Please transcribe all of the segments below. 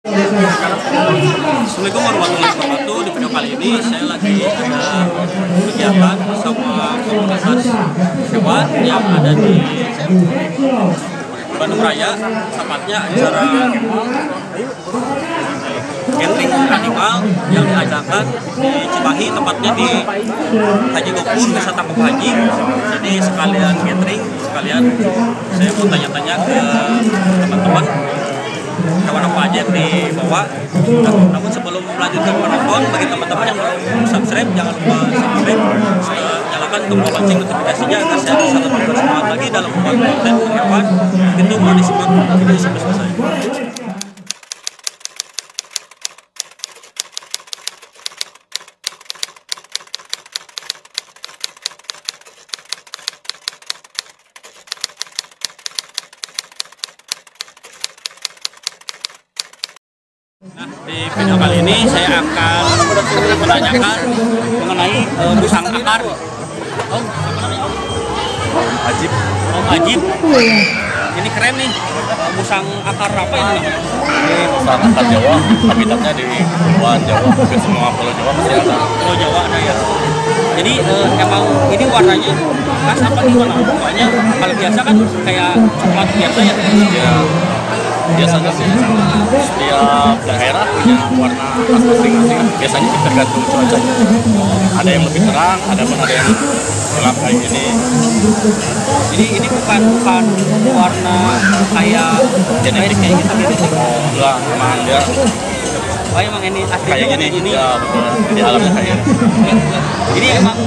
Assalamualaikum warahmatullahi wabarakatuh. Di video kali ini saya lagi ada kegiatan bersama komunitas hewan yang ada di Bandung Raya, tepatnya acara gathering animal yang diadakan di Cimahi, tepatnya di Haji Gopur, Desa Tangkup Haji. Jadi sekalian gathering, sekalian saya mau tanya-tanya ke teman-teman hewan apa aja yang dibawa. Namun sebelum melanjutkan menonton, bagi teman-teman yang belum subscribe, jangan lupa subscribe, nyalakan tombol lonceng notifikasinya agar saya bisa lebih bersemangat lagi dalam membuat konten hewan. Itu mau disimak video sampai selesai. Nah, di video kali ini saya akan menanyakan mengenai musang akar. Om, apa namanya? Om Ajib. Om Ajib. Ini keren nih. Musang akar apa ini? Ini musang akar Jawa. Habitatnya di Kepulauan Jawa. Hampir semua pulau Jawa masih ada. Pulau Jawa ada ya. Jadi emang ini warnanya khas apa gimana? Soalnya kalau biasa kan kayak coklat biasa ya. Ya, biasanya sih setiap daerah punya warna khas masing-masing. Biasanya sih tergantung cuaca. Ada yang lebih terang, ada yang gelap kayak gini. Jadi ini bukan warna kayak genetik kayak gitu gitu. Oh, enggak, emang dia Oh emang ini asli kayak gini. ini. Ya, betul. Di alamnya kayak gini. Ini emang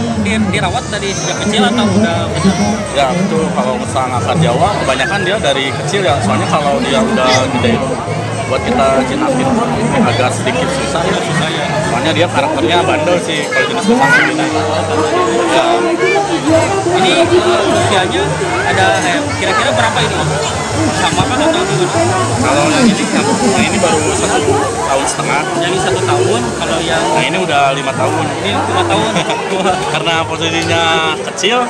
dirawat dari sejak kecil atau udah besar? Ya betul, kalau musang akar Jawa kebanyakan dia dari kecil ya. Soalnya kalau dia udah gede buat kita jinakin agak sedikit susah ya. Soalnya dia karakternya bandel sih kalau jenis musang ini. Ya. Ini usianya ada kira-kira berapa ini? Sama kan atau gimana? Kalau yang ini baru 1,5 tahun. Yang ini 1 tahun, kalau yang Nah ini udah 5 tahun. ini 5 tahun. Karena posisinya kecil,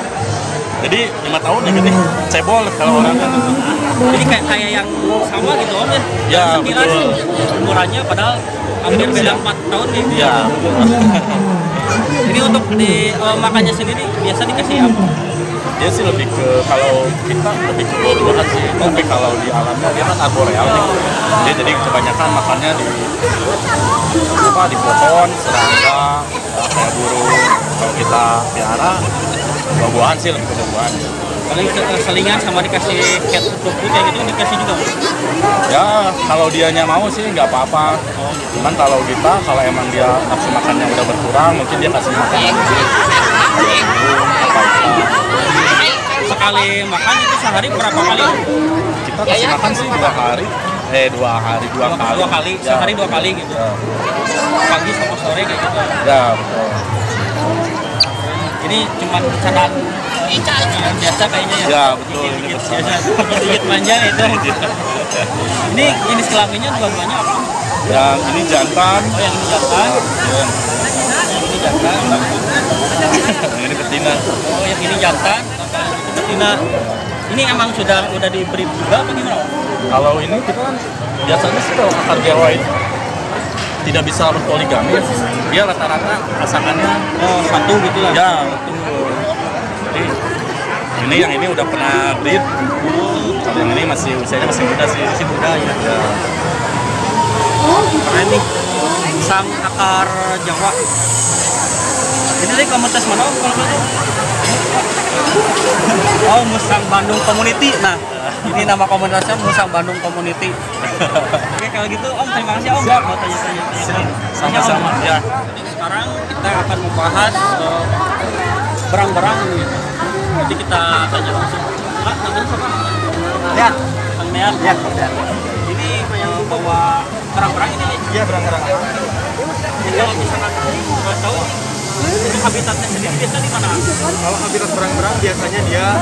jadi 5 tahun ya gini cebol kalau orang kan. Jadi kayak yang sama gitu om ya? Ya, sekilas betul. umurannya padahal hampir beda 4 tahun gitu. Ya. Ini untuk di makannya sendiri biasa dikasih apa? Dia sih lebih ke, kalau kita lebih ke buah-buahan sih, tapi kalau di alamnya dia kan arboreal nih. Dia jadi kebanyakan makannya di pohon, serangga, kayak burung. Kalau kita piara buah-buahan sih, lebih ke buah-buahan. Paling selingan sama dikasih cat food kayak gitu dikasih juga. Ya kalau dianya mau sih nggak apa-apa. Cuman kalau kalau emang dia nafsu makannya udah berkurang, mungkin dia kasih makan lagi. Sekali makan itu sehari berapa kali? Kita kasih makan sih 2 kali. 2 kali. Ya. Sehari 2 kali gitu. Ya. Pagi sama sore kayak gitu. Ya betul. Ini cuma candaan biasa kayaknya ya. Ya betul. Ini Biasa gigit manja itu. Ini jenis kelaminnya dua-duanya apa? Yang ini jantan. Oh yang ini jantan. Ya. Yang ini jantan. Yang ini betina. Oh yang ini jantan. Itu betina. Ini emang sudah diberi juga apa gimana? Kalau ini kita kan biasanya sih kalau akar Jawa itu tidak bisa berpoligami. Dia rata-rata pasangannya Satu gitu lah. ya betul. Jadi yang ini udah pernah breed. Kalau yang ini usianya masih muda sih. Masih muda ya. Ya. Keren nih. Musang akar Jawa. Ini dari komunitas mana om kalau gitu? Oh Musang Bandung Community. Nah ini nama komunitasnya Musang Bandung Community. Oke kalau gitu om terima kasih om. Siap. Mau tanya-tanya. Sama-sama ya. Jadi sekarang kita akan membahas berang-berang gitu. Jadi kita tanya langsung. Kak namanya siapa? Lihat. Kang Neat. Ya. Ini yang bawa berang-berang ini. Iya berang-berang. Jadi kalau misalkan nggak tahu untuk habitatnya sendiri biasa di mana? Kalau habitat berang-berang biasanya dia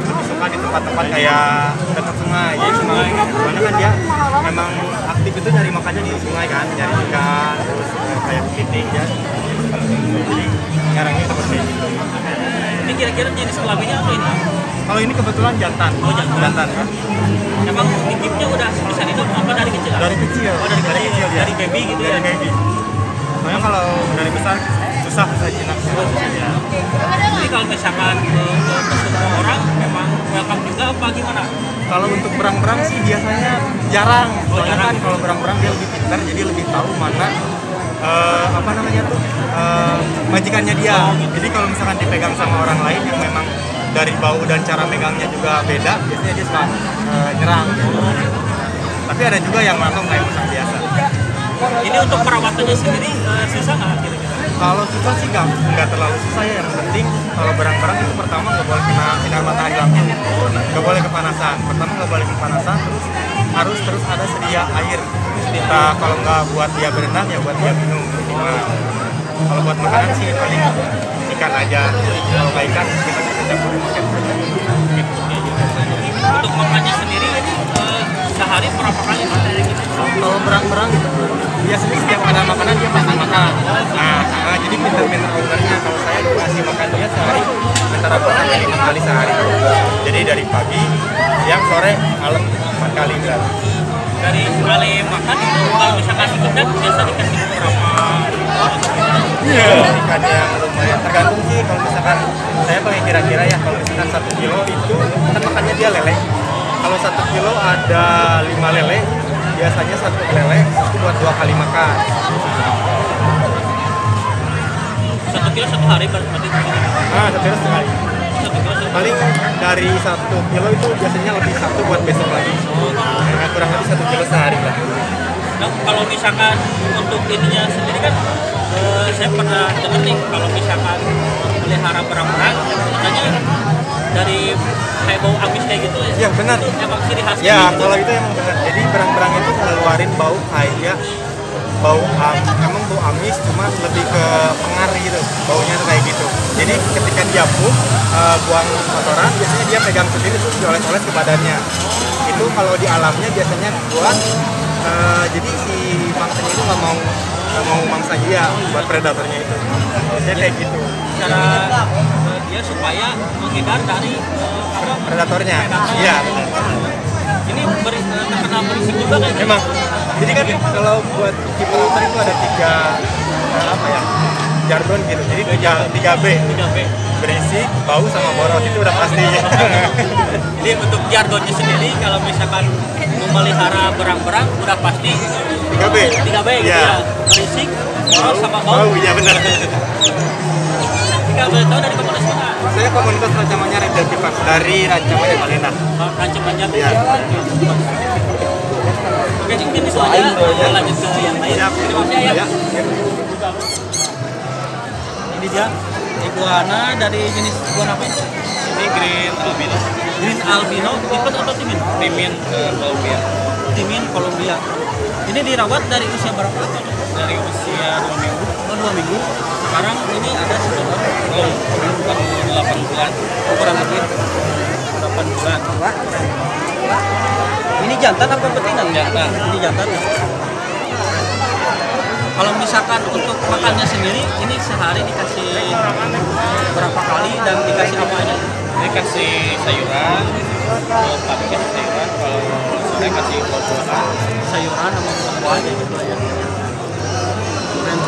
lebih suka misalkan di tempat-tempat kayak dekat sungai, ya sungai, karena kan dia memang aktif itu nyari makannya di sungai kan, nyari ikan, terus kayak kepiting ya. Jadi nyarangnya seperti itu. Ini kira-kira jenis kelaminnya apa ini? Kalau ini kebetulan jantan. Oh, jantan Kan? Emang hidupnya udah bisa hidup apa dari kecil? Dari kecil. Oh, dari kecil ya. dari baby gitu dari ya? Baby. Soalnya kalau dari besar susah jinak. Jadi kalau misalkan ke semua orang memang welcome juga apa gimana? Kalau untuk berang-berang sih biasanya jarang. Soalnya jarang. kan kalau berang-berang dia lebih pintar, jadi lebih tahu mana apa namanya tuh majikannya dia. Jadi kalau misalkan dipegang sama orang lain yang memang dari bau dan cara megangnya juga beda, biasanya dia suka nyerang. Tapi ada juga yang langsung kayak musang biasa. Ini untuk perawatannya sendiri susah nggak kira-kira? Kalau susah sih nggak terlalu susah ya. Yang penting kalau berang-berang itu pertama nggak boleh kena sinar matahari langsung, nggak boleh kepanasan. Pertama nggak boleh kepanasan, terus harus terus ada sedia air. Kita kalau nggak buat dia berenang ya buat dia minum minimal. Kalau buat makanan sih paling ikan aja. Kalau nggak ikan kita bisa campurin ikan saja. Untuk makannya sendiri sehari berapa kali makan gitu? Kalau berang-berang biasanya setiap ada makanan dia makan. Nah, jadi pinter-pinter ownernya. Kalau saya kasih makan dia sehari antara 4 kali sehari. Jadi dari pagi, siang, sore, malam 4 kali berarti. Dari sekali makan itu kalau misalkan ikan biasa dikasih berapa? Iya. Ikan yang lumayan tergantung sih. Kalau misalkan saya pakai kira-kira ya, kalau misalkan 1 kilo itu kan makannya dia lele. Kalau 1 kilo ada 5 lele, biasanya 1 lele itu buat 2 kali makan. 1 kilo 1 hari berarti? 1 kilo sekali. 1 kilo Paling dari 1 kilo itu biasanya lebih 1 buat besok lagi. Nah, kurang lebih 1 kilo sehari lah. Nah, kalau misalkan untuk ininya sendiri kan saya pernah dengar nih kalau misalkan melihara berang-berang katanya dari kayak bau amis kayak gitu ya? Iya benar. Emang ciri khasnya Ya gitu? kalau itu emang benar. Jadi berang-berang itu ngeluarin bau kayak emang bau amis, cuma lebih ke pengar gitu. Baunya tuh kayak gitu. Jadi ketika dia buang kotoran, biasanya dia pegang sendiri terus dioles-oles ke badannya. Itu kalau di alamnya biasanya buat jadi si mangsanya itu nggak mau mangsa dia, buat predatornya itu. Biasanya kayak gitu. Cara dia supaya menghindar dari Predatornya. Iya. Ini terkena berisik juga kan? Memang. Jadi kan kalau buat kipulauan itu ada 3 jargon gitu. Jadi 3B. 3B. Berisik, bau sama boros itu udah pasti. Jadi untuk jargonnya sendiri kalau misalkan memelihara berang-berang udah pasti 3B. 3B gitu ya. Berisik, boros sama bau. Bau, iya benar. Jika boleh tahu dari komunitas mana? Saya komunitas rancamannya Raja Pipas dari rancamannya Balena. Rancamannya Iya. Oke, mungkin itu aja. Lanjut ke yang lain. Siap. Terima kasih ya. Ya. Ini dia iguana dari jenis iguana apa itu? Ini green albino. Green albino, tipes atau timin? Timin Colombia. Timin Colombia. Ini dirawat dari usia berapa? Dari usia 2 minggu. Oh, 2 minggu. Sekarang ini ada sekitar Belum 8 bulan. kurang lebih 8 bulan. Ini jantan apa betina? Jantan. Ini jantan. Kalau misalkan untuk makannya sendiri, ini sehari dikasih berapa kali dan dikasih apa aja? Ini kasih sayuran, kalau pagi kasih sayuran, kalau sore kasih buah-buahan. Sayuran sama buah aja gitu ya. Keren.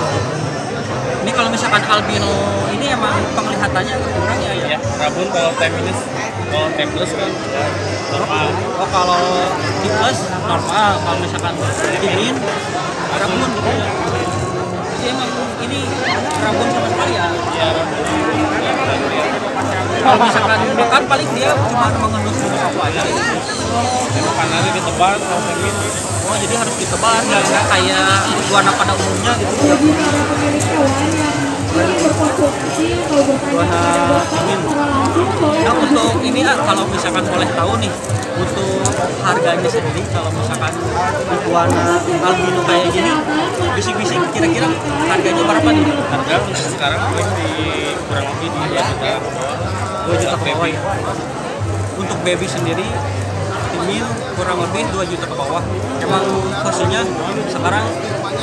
Ini kalau misalkan albino ini emang penglihatannya kurang ya? Ya, rabun kalau timeless, kalau timeless kan ya, normal. Oh, kalau tipes normal, kalau misalkan timin rabun gitu ya. Jadi emang ini rabun sama sekali ya? Ya, rabun. Kalau misalkan makan paling dia cuma mengendus apa aja gitu. Makanannya ditebar kalau timeless. Oh, jadi harus ditebar nggak kayak iguana pada umumnya gitu. Iguana timin. Nah, untuk ini kalau misalkan boleh tahu nih untuk harganya sendiri kalau misalkan iguana albino kayak gini bisik-bisik kira-kira harganya berapa nih? Harga untuk sekarang paling di kurang lebih di 2 juta. 2 juta per pohon. untuk baby sendiri timil kurang lebih 2 juta ke bawah. Emang khususnya sekarang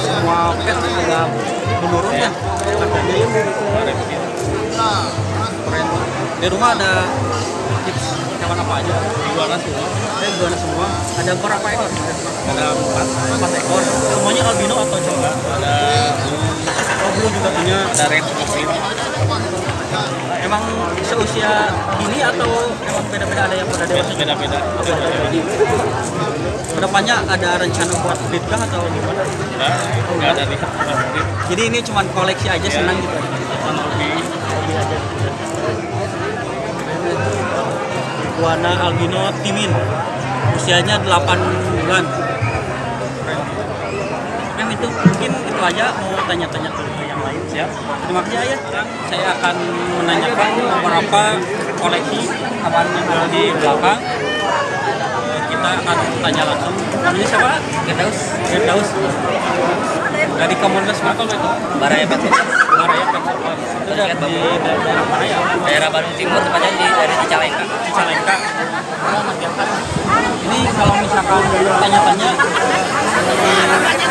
semua pet agak menurun ya harganya. Di rumah ada tips hewan apa aja? Iguana semua. Iguana semua. Ada berapa ekor? Ada 4 ekor. Semuanya albino atau coba? Ada blue juga punya. Ada red green. Emang seusia ini atau emang beda-beda, ada yang udah dewasa? Beda-beda. Kedepannya ada rencana buat breed kah atau gimana? Nggak ada nih. Jadi ini cuma koleksi aja, senang gitu. Hobi aja. Iguana albino timin, usianya 8 bulan. Itu mungkin itu aja, mau tanya-tanya ke yang lain. Siap. Terima kasih ya. Saya akan menanyakan beberapa koleksi hewan yang ada di belakang. Kita akan tanya langsung. Namanya siapa? Firdaus. Dari komunitas apa itu? Baraya Pet. Itu dari daerah mana ya? Daerah Bandung Timur, tepatnya dari Cicalengka. Ini kalau misalkan tanya-tanya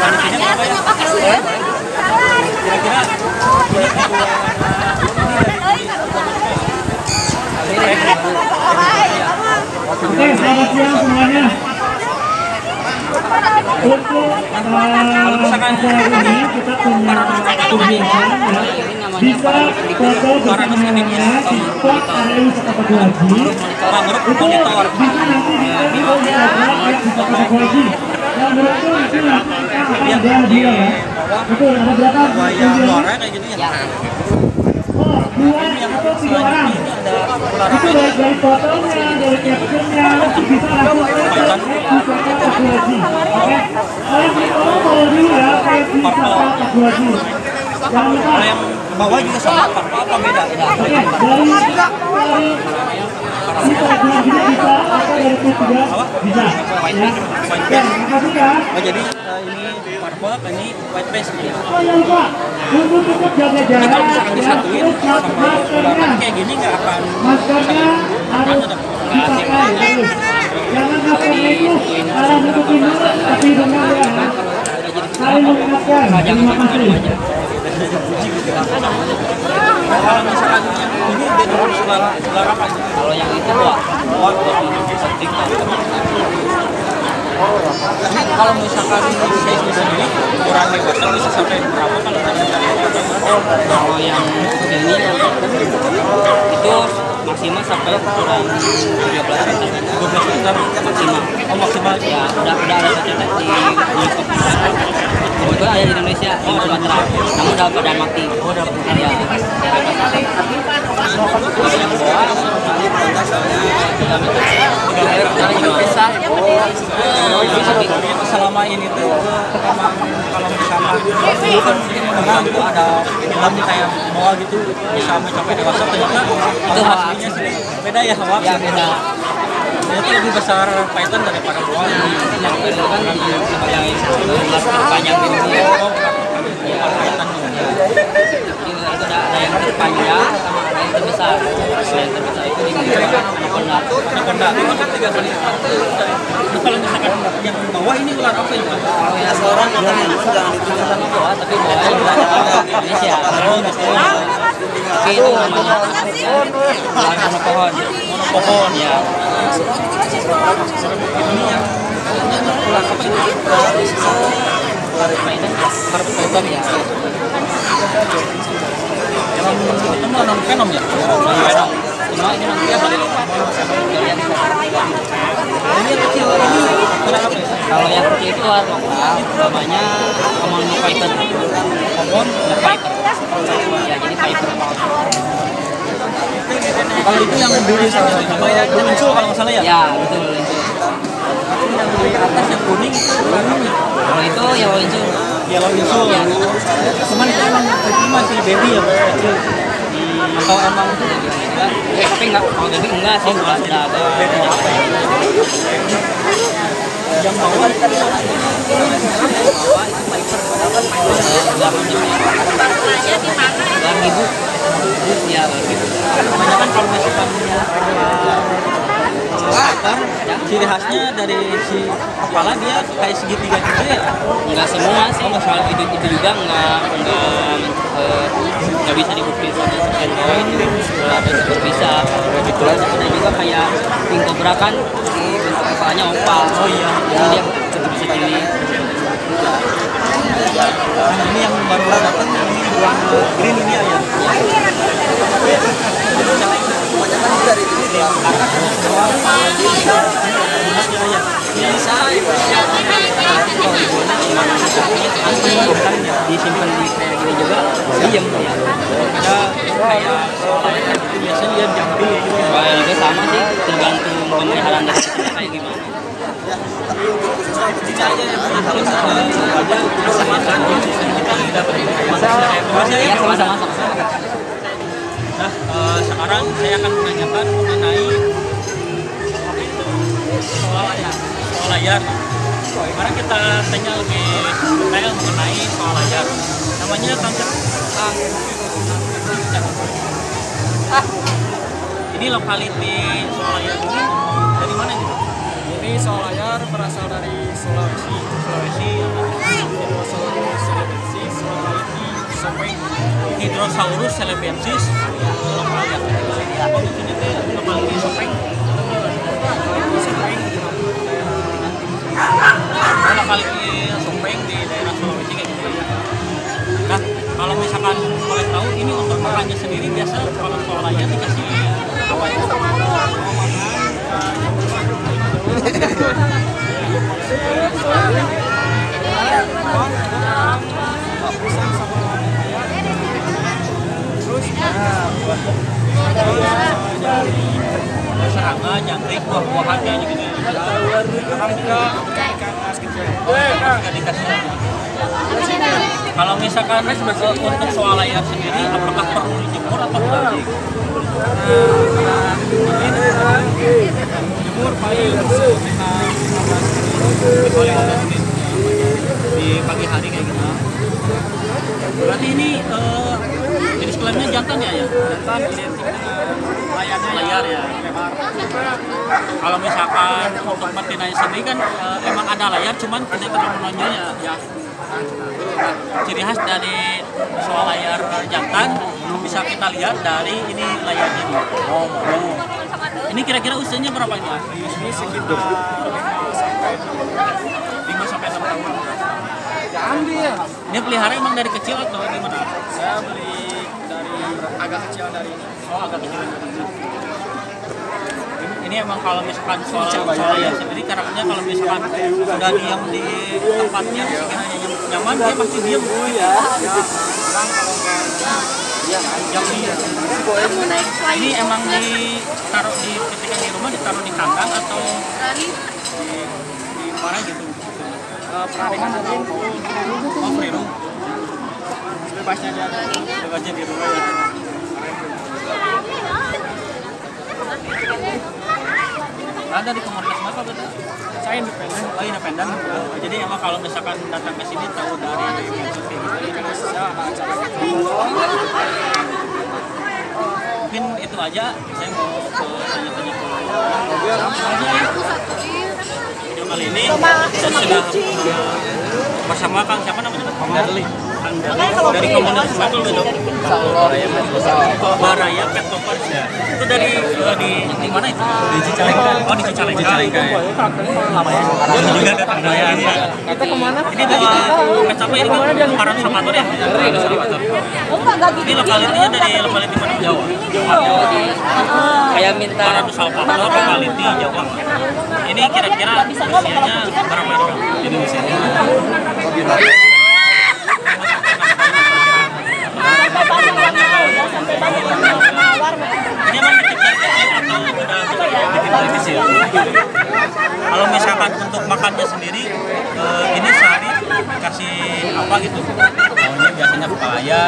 kondisinya apa ya? Kira-kira Oke, selamat siang semuanya. Untuk kalau misalkan ini kita punya kegiatan bisa foto bersama-sama di spot area wisata Pakuaji. Itu bisa nanti di Instagram wisata Pakuaji. Yang betul itu nanti ada dia ya. Betul, ada berapa? suara kayak gini ya. Oh, 2 atau 3 orang. Itu baik dari fotonya, dari captionnya, bisa langsung ke wisata Pakuaji. Oke, kalian follow dulu ya, wisata Pakuaji. Jangan lupa. Kalau yang bawah juga sama apa beda? Oke, dari bisa bisa atau dari itu juga bisa. Ya. Oke, makasih ya. Oh jadi ini purple, ini white face. Oh ya lupa, untuk tetap jaga Ini jarak kalau misalkan ya, disatuin terus sama maskernya, kayak gini nggak akan maskernya harus dipakai terus. Jangan maskernya itu malah nutupin mulut tapi hidungnya ya. Saling mengingatkan. Terima kasih. kalau misalkan ini beda ular apa? Kalau yang itu Tapi kalau misalkan size sendiri ukuran dewasa bisa sampai berapa kalau tadi dari Kalau yang ini itu maksimal sampai ukuran 13 meter maksimal. Oh maksimal Ya udah ada tercatat di itu ada di Indonesia di Sumatera, namun udah pada mati. Oh udah Ya, selama ini tuh emang kalau misalnya dulu kan memang itu ada filmnya kayak boa gitu bisa mencapai dewasa, ternyata itu aslinya sih beda ya Wak? ya beda. Ternyata lebih besar python daripada boa. Yang itu kan yang panjang gitu ya. Ya python Itu ada yang terpanjang sama ada yang terbesar. Yang terbesar itu di Anaconda. anaconda itu 3 kali lipat. Nah, kalau misalkan yang bawah ini ular apa ya? Kalau yang seorang jangan sama bawah, tapi bawahnya juga ada di Indonesia. Tapi itu namanya ular monopohon. Pohon Ya. ini yang ular apa itu? Ular python ya. Emang itu non venom ya? Venom. Cuma ini nanti 3 kali lipat. yang Ini yang kecil ini ular apa ya? kalau yang kecil itu ular lokal, namanya common python. Pohon. Python. Ya, jadi python. Kalau itu yang dulu sama namanya muncul kalau nggak salah ya? Ya, betul. Yang di atas yang kuning itu ular apa ya? Kalau itu yellow insul. Yellow insul. Ya. Cuman itu emang itu masih baby ya, masih kecil. Atau emang Tapi enggak, kalau baby enggak sih, udah ada. yang bawah tadi Ya, kebanyakan kalau misalkan jantan ciri khasnya dari si kepala dia kayak segitiga gitu ya? Enggak semua sih, soal itu juga nggak bisa dibuktiin sama Android, ada super bisa. Ada juga kayak King Cobra kan, bentuk kepalanya oval. Oh iya, dia tetap segini. Ini yang baru datang ini warna green ini ya. Disimpan di kayak gini juga diem ya. Ada kayak itu biasanya dia jumping juga sama sih, tergantung pemeliharaan dari kita kayak gimana. Sama-sama. Nah, sekarang saya akan menanyakan mengenai soal layar. Sekarang kita tanya lebih detail mengenai soal layar. Namanya ini lokaliti soal layar ini dari mana gitu? Ini soal layar berasal dari Sulawesi. Hydrosaurus celebensis lokaliti Sopeng. Lokaliti Sopeng di daerah Sulawesi kayak gitu ya. Nah, kalau misalkan boleh tahu ini untuk makannya sendiri biasa kalau soal layar dikasih apa ya? Serangga, jangkrik, buah-buahan kayak gitu. Kalau misalkan untuk soal layar sendiri, apakah perlu dijemur atau enggak? Jemur paling 15 menit di pagi hari kayak gitu. Berarti ini jenis kelaminnya jantan ya? jantan identik dengan Layar ya. Kalau misalkan untuk betinanya sendiri kan emang ada layar, cuman tidak terlalu menonjol ya. Ciri khas dari soal layar jantan bisa kita lihat dari ini layarnya ini. Ini kira-kira usianya berapa ini? ini sekitar 5 sampai 6 tahun. ambil. Ini pelihara emang dari kecil atau gimana? Saya beli dari agak kecil dari ini. Oh, agak kecil. Ini emang kalau misalkan soal layar sendiri karakternya kalau misalkan udah diam di tempatnya sekiranya nyaman dia pasti diam. Oh ya. Ini emang ditaruh ketika di rumah ditaruh di kandang atau di mana gitu? Peraringan nanti Oh, free room. bebasnya aja. Bebasnya di rumah ya. Ada di komunitas apa betul? Saya independen. Oh, independen. Jadi emang kalau misalkan datang ke sini tahu dari YouTube kayak gitu. Ini kan bisa acara Mungkin itu aja. Saya mau tanya-tanya ke video kali ini saya sudah bersama Kang siapa namanya? Kang Darli. Dari komunitas apa betul? Baraya Pet Lovers ya. Itu dari di mana itu? Di Cicalengka. Oh, di Cicalengka. Juga ada Baraya. kita kemana? Ini bawa pet apa ini kan? Para Salvator ya? Ini lokalitinya dari lokaliti mana? Jawa. Kayak minta Para Salvator lokaliti Jawa. Ini kira-kira usianya berapa ini? Ini usianya. Ini emang kecil atau udah kalau misalkan untuk makannya sendiri ini sehari kasih apa gitu? Oh, ini biasanya pelaya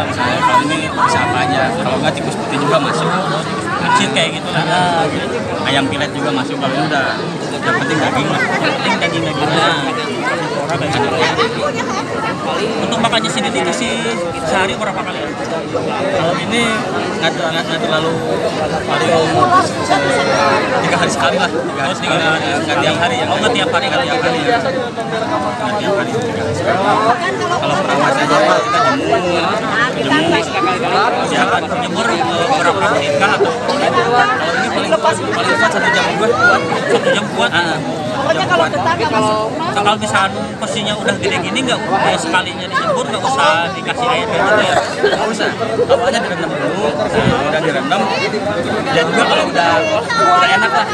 misalnya. Kalau ini bisa apa aja, kalau nggak tikus putih juga masuk, Kecil kayak gitu lah. ayam pilet juga masuk. Kalau ini udah yang penting daging lah. Yang penting daging-dagingnya. orang kayak gitu. Untuk makannya sendiri dikasih sehari berapa kali? Kalau ini nggak terlalu paling 3 hari sekali lah. 3 hari sekali. Nggak tiap hari ya. Oh nggak tiap hari, Nggak tiap hari ya. Nggak tiap hari. 3 hari sekali. Kalau perawat aja kita jemur ya kan jemur berapa menit kah atau kalau ini paling kuat 1 jam juga kuat. 1 jam kuat? Kalau misalkan posisinya udah gede gini nggak sekalinya dijemur nggak usah dikasih air gitu ya? Nggak usah, awalnya direndam dulu, udah direndam. Dan juga kalau udah enak lah,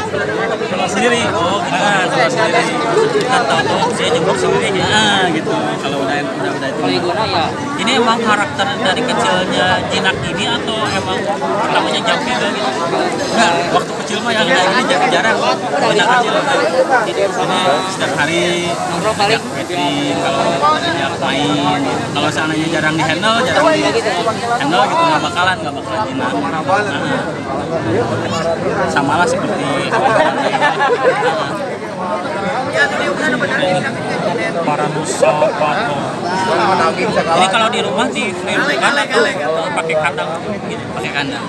kalau sendiri, Oh gitu. kalau sendiri, Kan tahu saya jemur sendiri ya. gitu. Kalau udah itu. Poligona ya. Ini emang karakter dari kecilnya jinak ini atau emang pertamanya jumpy gitu? Nah, waktu kecil mah yang kayak gini jarang. Banyak kecil. Ini setiap hari Nongkrong paling meeting, kalau adanya main. Kalau seandainya jarang di handle gitu nggak bakalan jinak. Sama lah seperti Paranusa Pato. Ini kalau di rumah di frame kan atau pakai kandang gitu? pakai kandang.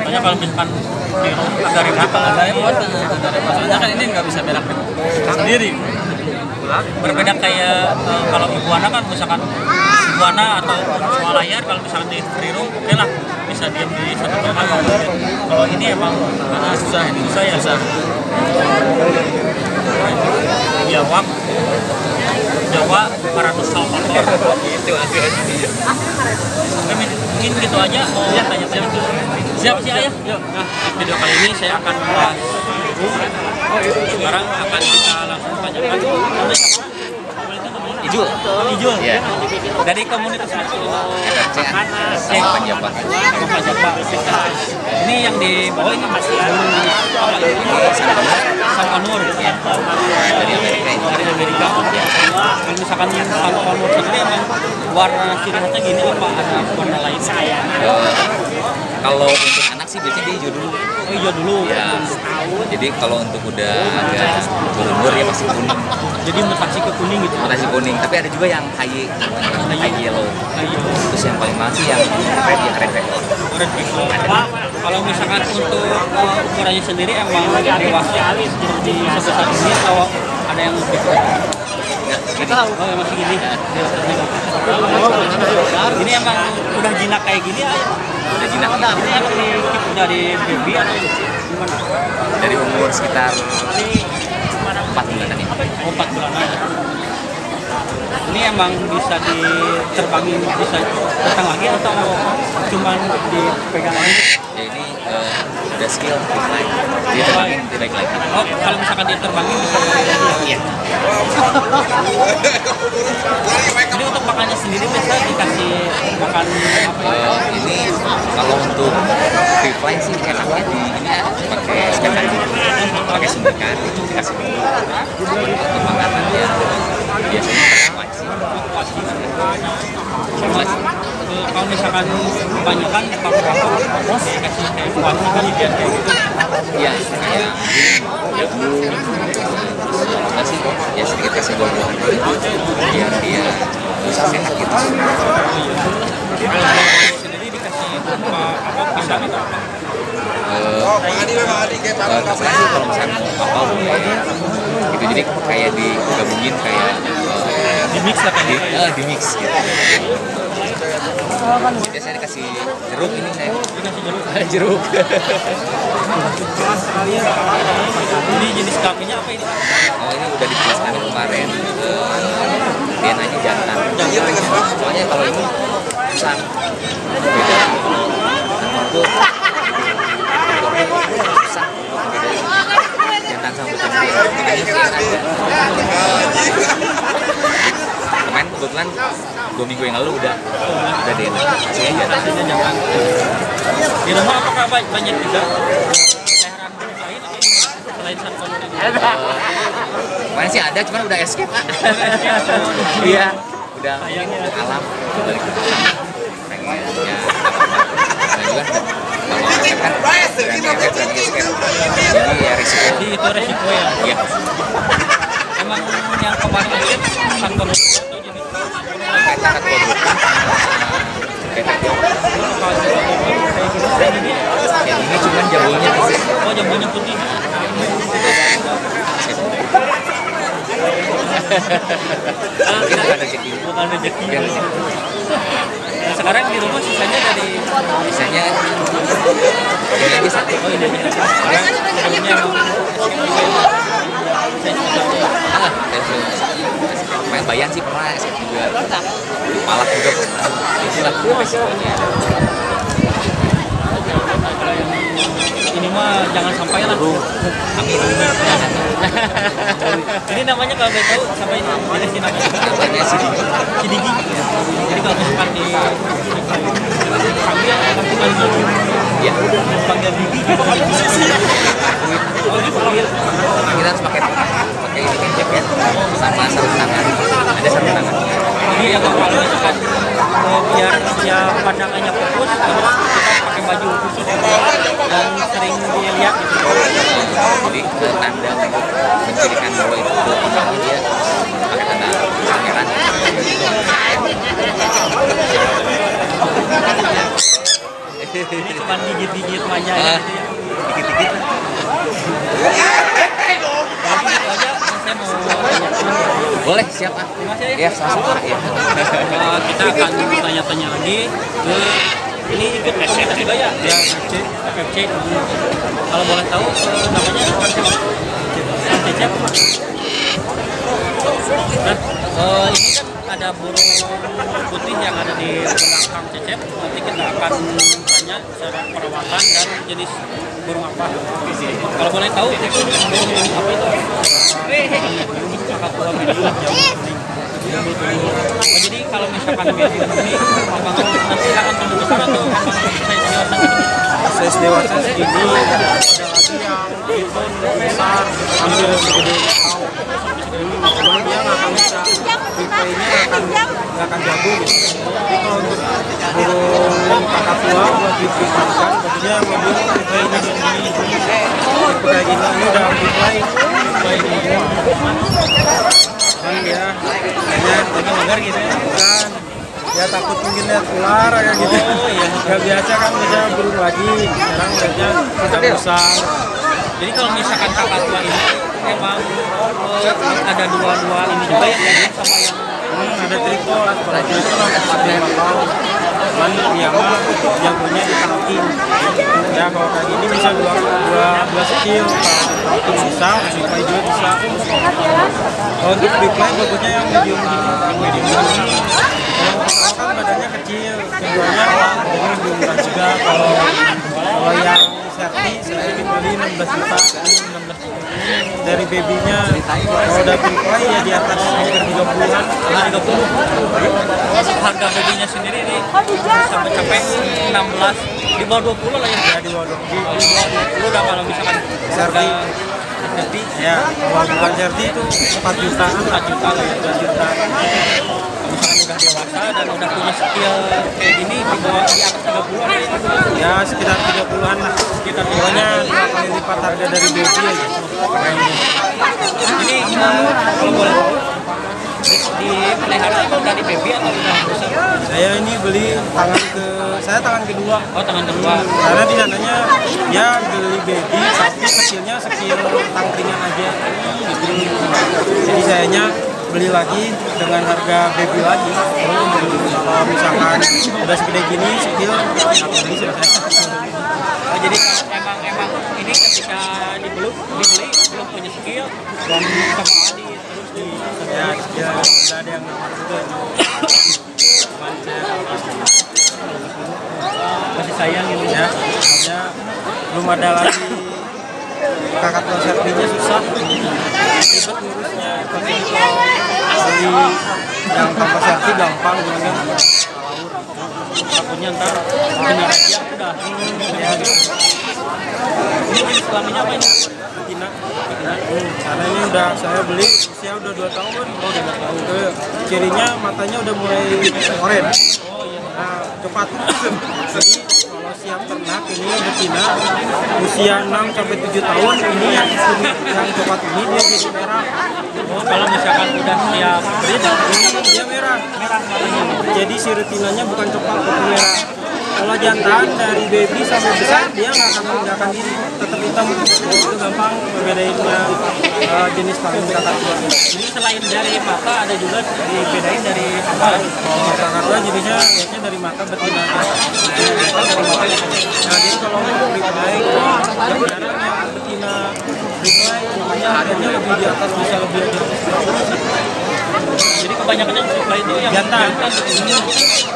Soalnya kalau misalkan di rumah agak ribet Ada repot, soalnya kan ini nggak bisa berak sendiri. berbeda kayak kalau iguana kan misalkan iguana atau soal layar kalau misalkan di free room oke lah bisa diam di satu tempat gitu. Kalau ini emang Susah ini. susah ya Jawa Jawa Paranusa Pato. Itu aja. Mungkin gitu aja mau tanya-tanya. Siap sih ayah. Yuk, nah video kali ini saya akan membahas sekarang akan kita langsung tanyakan. Ijul. Ijul. Iya. Dari komunitas mana? Panjapa. Ini yang di bawah ini masih Sankonur ya. Dari Amerika. Dari Amerika. Kalau misalkan yang Sankonur sendiri emang warna ciri khasnya gini apa ada warna lain? Kalau untuk anak sih biasanya dia hijau dulu. Oh hijau dulu. Ya. Jadi kalau untuk udah agak berumur ya masih kuning. Jadi mutasi ke kuning gitu. Masih kuning. Tapi ada juga yang high yellow. Terus yang paling mahal sih yang red vector. Kalau misalkan untuk ukurannya sendiri emang dewasa seperti sebesar ini atau ada yang lebih besar? Oh yang masih gini. Ini emang udah jinak kayak gini ya? Udah jinak. Ini emang dari baby atau gimana? Dari umur sekitar 4 bulanan ini. Oh 4 bulanan. Ini emang bisa diterbangin, bisa datang lagi atau cuman dipegang aja? Ya ini udah skill fly. Dia terbangin baik lagi. Oh kalau misalkan diterbangin bisa lagi? Iya. Ini untuk makannya sendiri biasa dikasih makan apa ya? Ini kalau untuk free fly sih enaknya di ini ya pakai spesial, pakai suntikan itu dikasih dulu. Untuk makanan ya biasanya Kalau misalkan kebanyakan pakai dikasih kayak kuahnya kan biar kayak gitu. iya kayak jagung, terus kalau nggak sih ya sedikit kasih buah-buahan biar dia bisa sehat gitu. Kalau sendiri dikasih apa pisang atau apa? Terserah sih kalau misalnya mau apa boleh gitu, jadi kayak digabungin kayak Di mix lah kan di mix gitu. Biasanya dikasih jeruk, ini saya dikasih jeruk. jeruk. Ini jenis kambingnya apa ini? Oh ini udah dijelaskan kemarin DNA-nya jantan. Soalnya kalau ini pisang beda. Itu pisang jantan sama betina. Kemarin kebetulan 2 minggu yang lalu udah DNA hasilnya jantan. Di rumah apakah banyak juga peliharaan burung lain atau gimana? Selain Sankonur ini? Kemarin sih ada, cuman udah escape. Iya, udah alam balik ke alam. Pengen ya apa-apa. Juga kalau escape kan berani escape. Jadi ya risiko. Jadi itu resiko ya. Iya. emang yang kemarin aja kantor atau jenis Cakat produkan yang ini cuman jambunya putih. oh jambunya putih. Mungkin bukan rezeki. Bukan rezeki. Iya. Nah, sekarang di rumah sisanya dari Biasanya ini aja satu. oh ini aja. Sekarang sebelumnya Main bayan sih pernah, SK juga. Palak juga pernah. Itulah resikonya. ini mah jangan sampai lah. Ini namanya kalau nggak tahu sampai ini namanya Namanya sidigi. Jadi kalau misalkan di panggil ya. panggil gigi gitu kan oh dipanggil Kita harus pakai ini kan jaket sama sarung tangan. Ada sarung tangan. ini yang kalau misalkan biar dia pandangannya fokus terus kita pakai baju khusus dan sering dilihat gitu. Jadi tanda untuk mencirikan bahwa itu orang dia pakai tanda pangeran. Ini cuma digit-digit aja gitu ya. Dikit-dikit. Jadi itu aja yang saya mau tanya. Boleh, siapa? Ya, sama-sama. Ya. Kita akan tanya-tanya lagi ke ini ikut FFC juga ya? Ya, FFC. Kalau boleh tahu namanya Kang Cecep. Nah, ini kan ada burung putih yang ada di benak Kang Cecep. Nanti kita akan tanya cara perawatan dan jenis burung apa. Kalau boleh tahu burung apa itu? Kakak medium jauh kuning. Oh, jadi kalau misalkan medium ini apakah nanti akan tumbuh besar atau Size dewasa segini, ada lagi yang itu besar, hampir segede kau. Cuman dia nggak akan bisa, pipainya nggak akan jago gitu. Tapi kalau untuk burung kakak tua buat dipipaikan, bajunya medium, pipainya segini. Kayak gini, ini udah pipai semua. Kan dia kayaknya lagi mager gitu ya. Kan ya takut mungkin lihat ular kayak gitu. Oh iya. Gak biasa kan bisa burung lagi. Sekarang lihatnya kita usang. Jadi kalau misalkan kakak tua ini emang ada dua ini juga ya sama yang Ada tripod, kalau itu ada bakal. Cuman dia mah jagonya di tangking. Ya kalau kayak gini bisa dua skill. Kalau bisa, pipai juga bisa. Kalau untuk pipai bagusnya yang medium gini. Kalau kan badannya kecil, keduanya badannya lebih murah juga. Kalau yang serti beli 16 juta. Dari babynya, kalau udah pipai ya di atas hampir 30-an. 30. Harga babynya sendiri ini sampai capai 16 di bawah 20 lah ya. Ya di bawah 20. Udah kalau misalkan Serti. Serti Ya, kalau bukan serti itu 4 jutaan. 4 juta lah ya. 4 juta. Misalkan udah dewasa dan udah punya skill kayak gini di bawah di atas 30 lah ya. Ya sekitar 30-an lah. Sekitar Pokoknya 2 kali lipat harga dari baby aja. ini kalau boleh tahu di pelihara emang dari baby atau udah besar? Saya ini beli tangan kedua. Oh tangan kedua. Karena di sananya ya beli baby tapi kecilnya sekil tangkringan aja. Jadi sayanya beli lagi dengan harga baby lagi. Kalau misalkan udah segede gini sekil beli selesai. Oh, jadi emang ini ketika dibeli belum punya skill dan sama Adi terus di Ya sekil udah ada yang namar juga. Cuman saya masih sayang ini ya soalnya belum ada lagi kakak tua sertinya susah ribet ngurusnya tapi kalau beli yang tanpa serti gampang gitu kan takutnya ntar kena raja udah ya gitu. ini jenis kelaminnya apa ini? Betina karena ini udah saya beli usia udah 2 tahun udah 2 tahun cirinya matanya udah mulai orange. Nah cepat jadi kalau siap ternak ini betina usia 6 sampai 7 tahun ini yang coklat ini dia jadi merah. Oh, kalau misalkan udah siap breed, Ini dia merah. Jadi si retinanya bukan coklat tapi merah. Kalau jantan dari baby sampai besar dia nggak akan diri, tetap hitam. Itu gampang membedainnya jenis kelamin kakak tua. jadi selain dari mata ada juga dibedain dari apa? Kalau kakak tua jenisnya biasanya dari mata betina. Nah jadi kalau mau reply, jarang yang betina reply, makanya harganya lebih di atas, bisa lebih di atas. Jadi kebanyakan yang supply itu yang Jantan.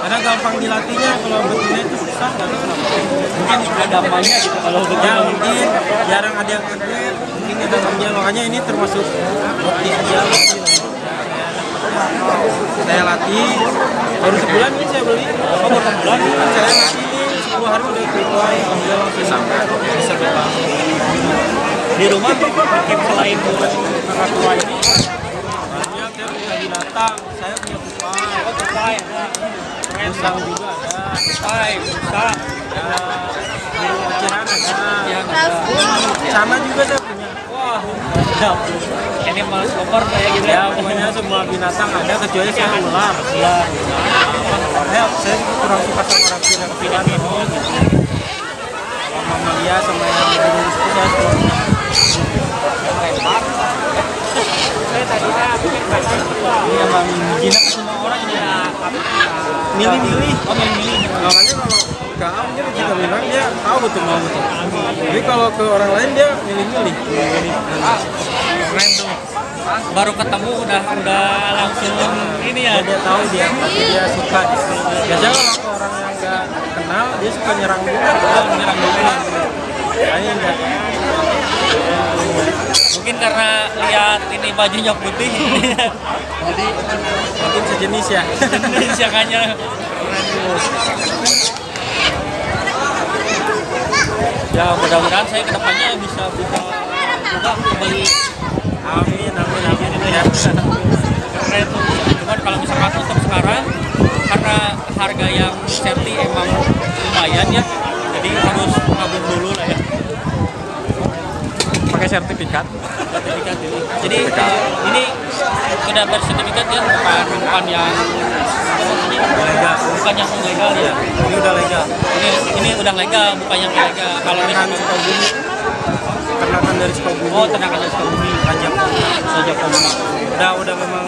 Karena gampang dilatihnya, kalau betina itu susah, nggak tahu kenapa. mungkin agamannya gitu kalau Ya begitu. mungkin jarang ada yang atlet, mungkin ada namanya, makanya ini termasuk bukti aja. Saya latih, baru sebulan ini saya beli. Oh, baru sebulan. Saya latih ini 10 hari udah reply, alhamdulillah langsung sampai bisa berbang. Di rumah bikin selain kakak tua ini Banyak saya punya binatang, saya punya kupai, tupai, musang juga ada, tupai, busa, ada burung ocehan ada, yang ada. sama juga saya punya. Wah, sedap. Ini malas koper kayak gitu Ya pokoknya semua binatang ada kecuali saya ular. Saya kurang suka sama reptil ini. Mamalia sama yang burung itu saya kurang suka. Ini emang jinak semua orang ya. Milih-milih. Oh, milih. Makanya kalau ke Am dia jika bilang dia tahu betul mau betul. Tapi kalau ke orang lain dia milih-milih. Keren tuh. Baru ketemu udah langsung ini ya. Dia tahu dia suka. Biasanya kalau ke orang yang nggak kenal dia suka nyerang dulu. Nyerang dulu. Kayaknya enggak. Mungkin karena lihat ini bajunya putih. Jadi Mungkin sejenis ya. Indonesia kayaknya ya mudah-mudahan saya kedepannya bisa juga kembali. Amin itu ya. Keren tuh. Cuman kalau misalkan untuk sekarang karena harga yang safety emang lumayan ya, jadi harus nabung dulu lah ya. Pakai sertifikat. Sertifikat ini. Jadi ini sudah bersertifikat ya, bukan yang Legal. bukan yang ilegal ya. Ini udah legal. Ini udah legal, bukan yang ilegal. Kalau Ternakan misalkan Sukabumi. Ternakan dari Sukabumi. oh ternakan dari Sukabumi, Raja Pono. Udah memang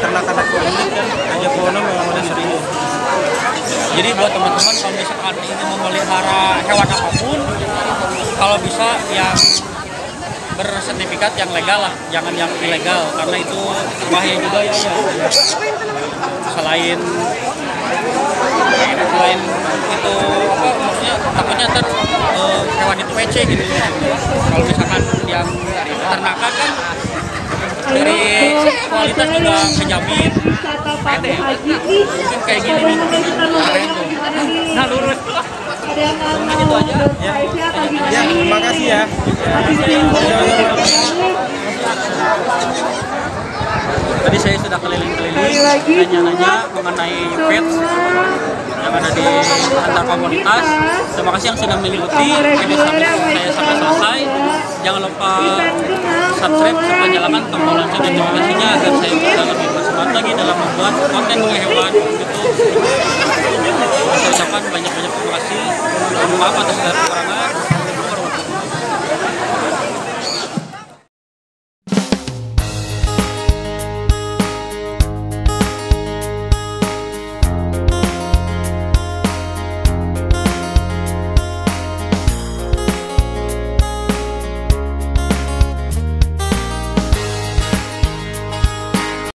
ternakan Sukabumi kan Raja Pono memang udah serius. Jadi buat teman-teman kalau misalkan ini memelihara hewan apapun, kalau bisa yang bersertifikat yang legal lah, jangan yang ilegal karena itu bahaya juga ya. Selain itu apa maksudnya takutnya ntar hewan itu PC gitu. Kalau misalkan yang ternakan kan dari kualitas juga kejamin. Mungkin kayak gini nih. Keren tuh. Nah lurus. Mungkin itu aja. Ya, terima kasih ya. Tadi saya sudah keliling-keliling nanya-nanya mengenai pets yang ada di antar komunitas. Terima kasih yang sudah mengikuti episode saya sampai selesai. Jangan lupa subscribe serta nyalakan tombol lonceng notifikasinya agar saya bisa lebih bersemangat lagi dalam membuat konten mengenai hewan gitu. Saya ucapkan banyak-banyak terima kasih. Maaf atas segala kekurangan.